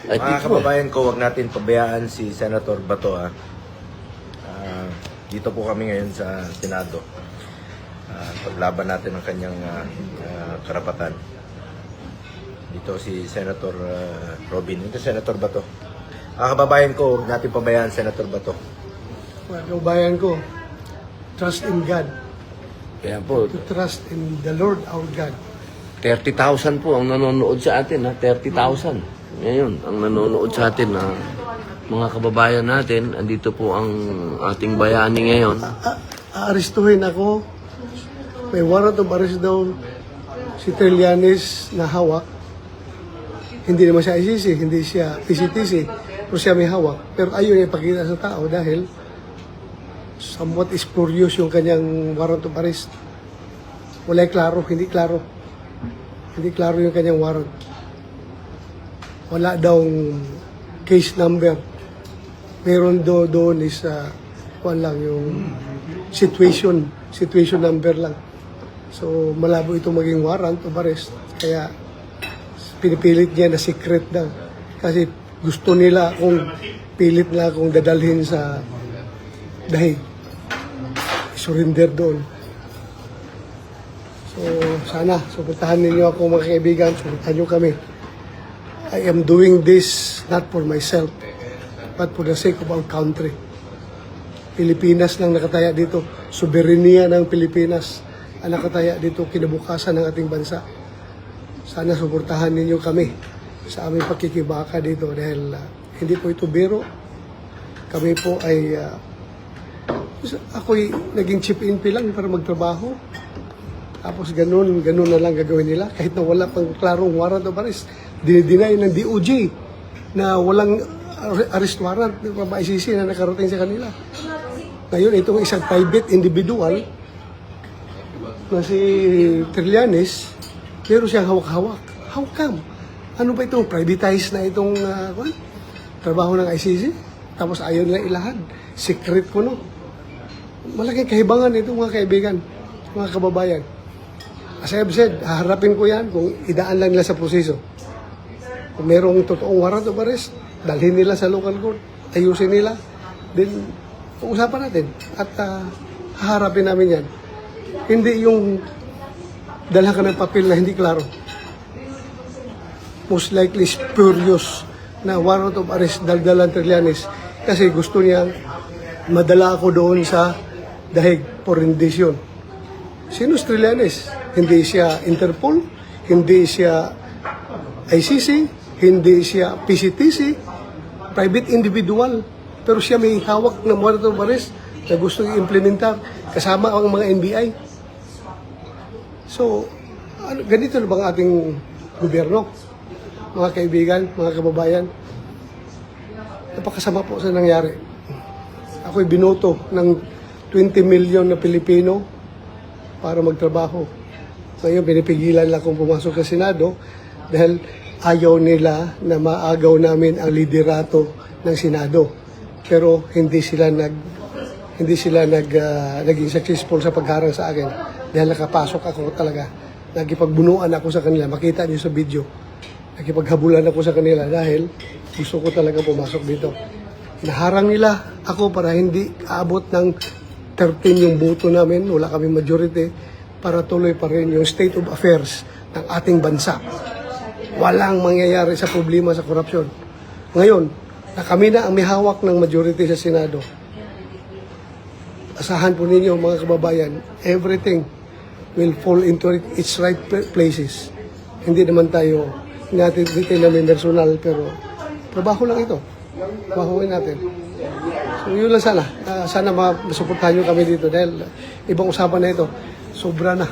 Ay, Mga dito. kababayan ko, wag natin pabayaan si Senator Bato. Dito po kami ngayon sa Senado. Paglaban natin ang kanyang karapatan. Dito si Senator Robin. Ito Senator Bato. Mga kababayan ko, wag natin pabayaan Senator Bato. Mga kababayan ko, trust in God. Kaya po, To trust in the Lord our God. 30,000 po ang nanonood sa atin, ha? 30,000. Ngayon, ang nanonood sa atin, na mga kababayan natin, andito po ang ating bayani ngayon. Aarestuhin ako. May warrant of arrest daw si Trillanes na hawak. Hindi naman siya ICC, hindi siya PCTC, pero siya may hawak. Pero ayaw niya ipakita sa tao dahil somewhat spurious yung kanyang warrant of arrest. Wala klaro, hindi klaro. Hindi klaro yung kanyang warrant. Wala daw case number. Meron doon is wala lang yung situation number lang. So malabo ito maging warrant of arrest. Kaya pinipilit niya na secret daw. Kasi gusto nila kung pilit na akong dadalhin sa dahig. Surrender doon. So sana, suportahan ninyo ako mga kaibigan, suportahan nyo kami. I am doing this not for myself, but for the sake of our country. Pilipinas lang nakataya dito. Soberenya ng Pilipinas ang nakataya dito, kinabukasan ng ating bansa. Sana suportahan ninyo kami sa aming pakikibaka dito dahil hindi po ito biro. Kami po ay ako'y naging chip-in lang para magtrabaho. Tapos ganun na lang gagawin nila kahit na wala pang klarong warrant of arrest. Dinideny ng DOJ na walang arrest warrant ng ICC na nakarating sa kanila. Ngayon, itong isang private individual na si Trillanes, meron siyang hawak-hawak. How come? Ano ba itong privatized na itong trabaho ng ICC? Tapos ayaw nila ilahad. Secret ko, no? Malaking kahibangan ito, mga kaibigan, mga kababayan. As I have said, haharapin ko yan kung idaan lang nila sa proseso. Kung merong totoong warrant of arrest, dalhin nila sa local court, ayusin nila, then pag-usapan natin at haharapin namin yan. Hindi yung dalhan ka ng papel na hindi klaro. Most likely spurious na warrant of arrest daldalan Trillanes kasi gusto niya madala ako doon sa dahig for rendition. Sino si Trillanes? Hindi siya Interpol, hindi siya ICC, hindi siya PCTC, private individual. Pero siya may hawak ng warrant of arrest na gusto i-implementar kasama ang mga NBI. So, ganito na bang ating gobyerno? Mga kaibigan, mga kababayan, napakasama po sa nangyari. Ako'y binoto ng 20 million na Pilipino para magtrabaho. Ngayon, pinipigilan lang akong pumasok sa Senado dahil ayaw nila na maagaw namin ang liderato ng Senado. Pero hindi sila naging successful sa pagharang sa akin dahil nakapasok ako talaga. Nagipagbunuan ako sa kanila. Makita niyo sa video. Nakipaghabulan ako sa kanila dahil gusto ko talaga pumasok dito. Naharang nila ako para hindi aabot ng 13 yung boto namin. Wala kaming majority para tuloy pa rin yung state of affairs ng ating bansa. Walang mangyayari sa problema sa korupsyon. Ngayon, na kami na ang may hawak ng majority sa Senado. Asahan po ninyo mga kababayan, everything will fall into its right places. Hindi naman tayo natin na may personal, pero trabaho lang ito. Trabahoin natin. So yun lang sana. Sana masuportahan nyo kami dito dahil ibang usapan na ito. Sobra na.